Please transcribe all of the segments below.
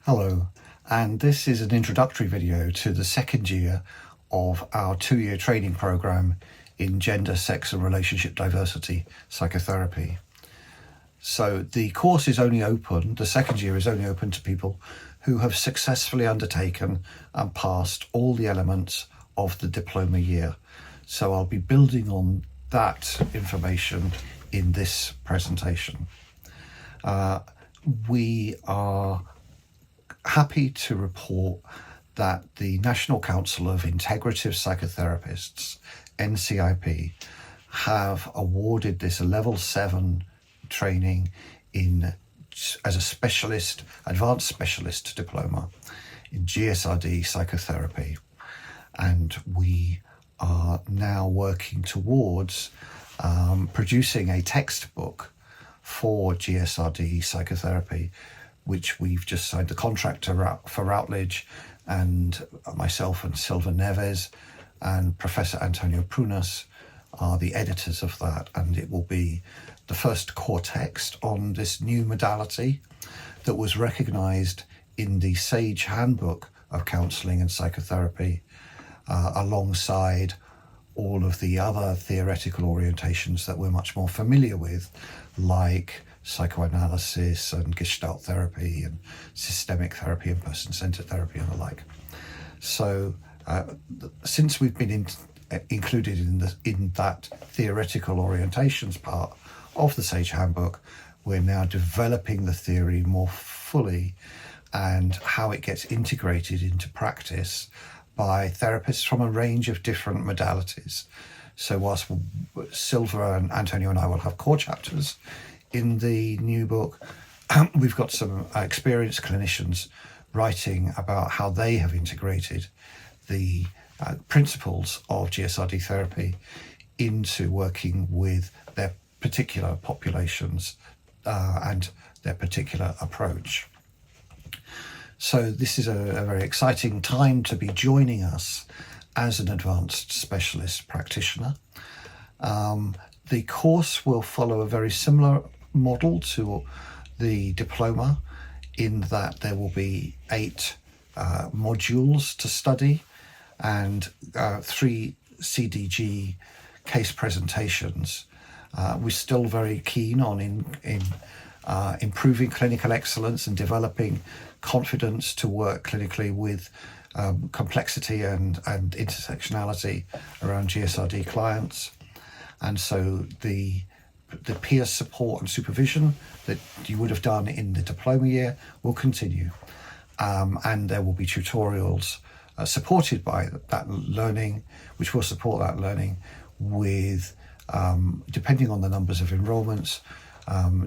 Hello, and this is an introductory video to the second year of our 2-year training program in gender, sex and relationship diversity psychotherapy. So the course is only open, the second year is only open to people who have successfully undertaken and passed all the elements of the diploma year. So I'll be building on that information in this presentation. We are happy to report that the National Council of Integrative Psychotherapists, NCIP, have awarded this a level 7 training as a specialist, advanced specialist diploma in GSRD psychotherapy. And we are now working towards producing a textbook for GSRD psychotherapy, which we've just signed the contract for Routledge, and myself and Silva Neves and Professor Antonio Prunas are the editors of that, and it will be the first core text on this new modality that was recognised in the SAGE Handbook of Counselling and Psychotherapy, alongside all of the other theoretical orientations that we're much more familiar with, like psychoanalysis and Gestalt therapy and systemic therapy and person-centered therapy and the like. So since we've been included in that theoretical orientations part of the SAGE Handbook, we're now developing the theory more fully and how it gets integrated into practice by therapists from a range of different modalities. So whilst Silva and Antonio and I will have core chapters in the new book, we've got some experienced clinicians writing about how they have integrated the principles of GSRD therapy into working with their particular populations and their particular approach. So this is a very exciting time to be joining us as an advanced specialist practitioner. The course will follow a very similar model to the diploma, in that there will be 8 modules to study and 3 CDG case presentations. We're still very keen on improving clinical excellence and developing confidence to work clinically with complexity and intersectionality around GSRD clients. And so the peer support and supervision that you would have done in the diploma year will continue. And there will be tutorials supported by that learning, which will support that learning with, depending on the numbers of enrollments,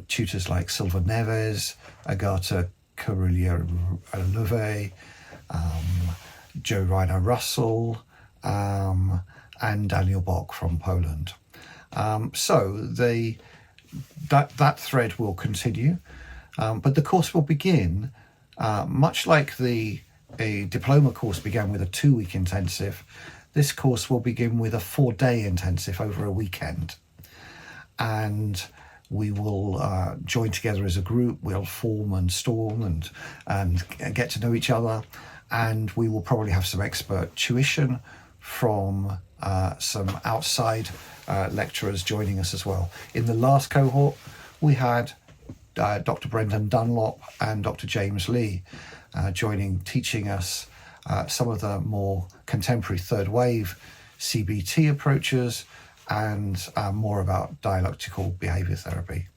tutors like Silva Neves, Agata Carulia-Leuve, Joe Reiner Russell, and Daniel Bock from Poland. So that thread will continue, but the course will begin much like a diploma course began with a 2-week intensive. This course will begin with a 4-day intensive over a weekend, and we will join together as a group. We'll form and storm and get to know each other, and we will probably have some expert tuition from some outside lecturers joining us as well. In the last cohort, we had Dr. Brendan Dunlop and Dr. James Lee teaching us some of the more contemporary third wave CBT approaches and more about dialectical behaviour therapy,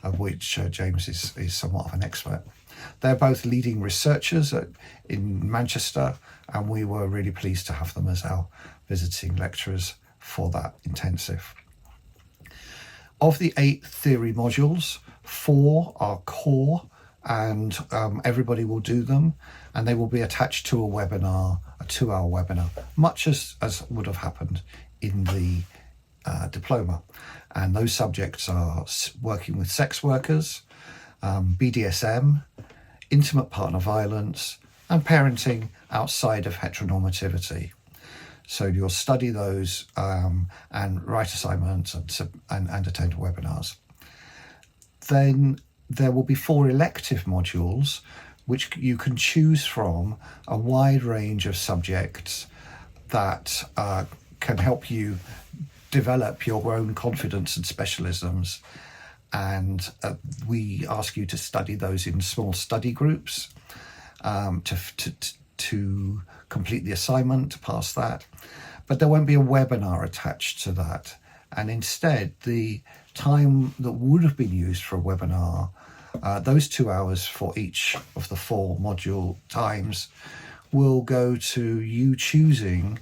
of which James is somewhat of an expert. They're both leading researchers in Manchester, and we were really pleased to have them as our visiting lecturers for that intensive. Of the 8 theory modules, 4 are core, and everybody will do them, and they will be attached to a webinar, a 2-hour webinar, much as would have happened in the diploma. And those subjects are working with sex workers, BDSM, intimate partner violence, and parenting outside of heteronormativity. So you'll study those and write assignments and attend webinars. Then there will be 4 elective modules which you can choose from a wide range of subjects that can help you develop your own confidence and specialisms. And we ask you to study those in small study groups to complete the assignment, to pass that. But there won't be a webinar attached to that. And instead, the time that would have been used for a webinar, those 2 hours for each of the 4 module times, will go to you choosing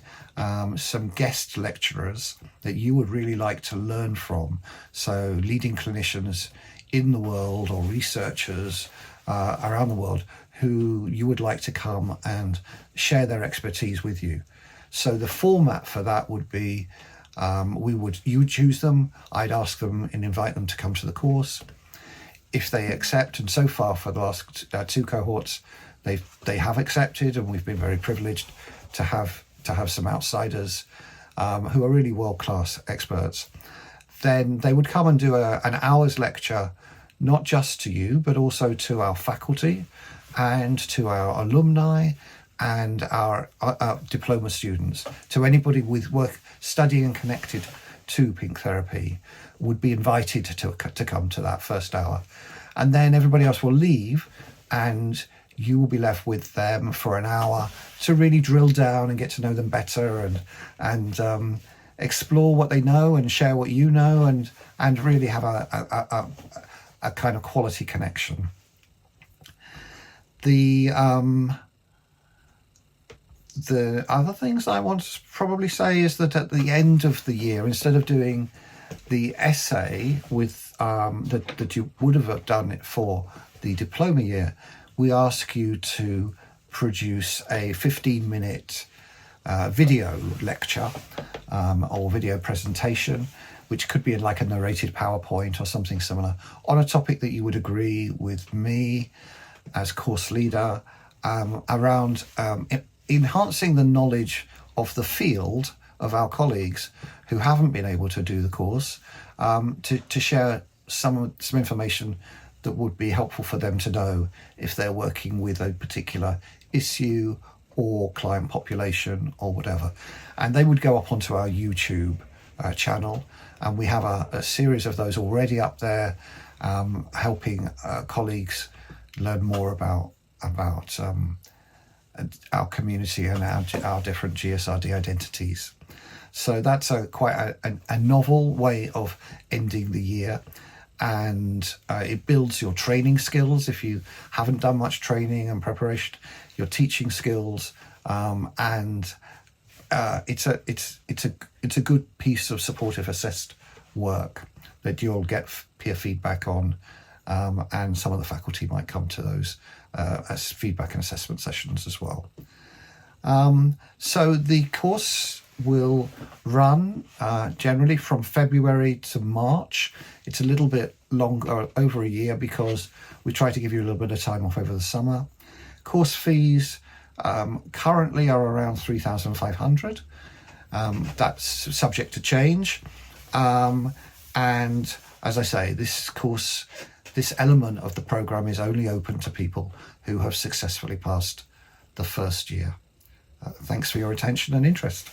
some guest lecturers that you would really like to learn from. So leading clinicians in the world or researchers around the world who you would like to come and share their expertise with you. So the format for that would be you would choose them, I'd ask them and invite them to come to the course. If they accept, and so far for the last 2 cohorts, they have accepted, and we've been very privileged to have some outsiders who are really world-class experts. Then they would come and do an hour's lecture, not just to you, but also to our faculty and to our alumni and our diploma students. To anybody with work studying connected to Pink Therapy would be invited to come to that first hour. And then everybody else will leave, and you will be left with them for an hour to really drill down and get to know them better and explore what they know and share what you know, and really have a kind of quality connection. The other things I want to probably say is that at the end of the year, instead of doing the essay with that you would have done it for the diploma year, we ask you to produce a 15-minute video lecture or video presentation, which could be like a narrated PowerPoint or something similar, on a topic that you would agree with me as course leader around enhancing the knowledge of the field of our colleagues who haven't been able to do the course, to share some information that would be helpful for them to know if they're working with a particular issue or client population or whatever. And they would go up onto our YouTube channel, and we have a series of those already up there, helping colleagues learn more about our community and our different GSRD identities. So that's quite a novel way of ending the year, and it builds your training skills if you haven't done much training and preparation, your teaching skills, and it's a good piece of supportive assessed work that you'll get peer feedback on, and some of the faculty might come to those as feedback and assessment sessions as well. So the course will run generally from February to March. It's a little bit longer, over a year, because we try to give you a little bit of time off over the summer. Course fees currently are around 3,500. That's subject to change. And as I say, this element of the program is only open to people who have successfully passed the first year. Thanks for your attention and interest.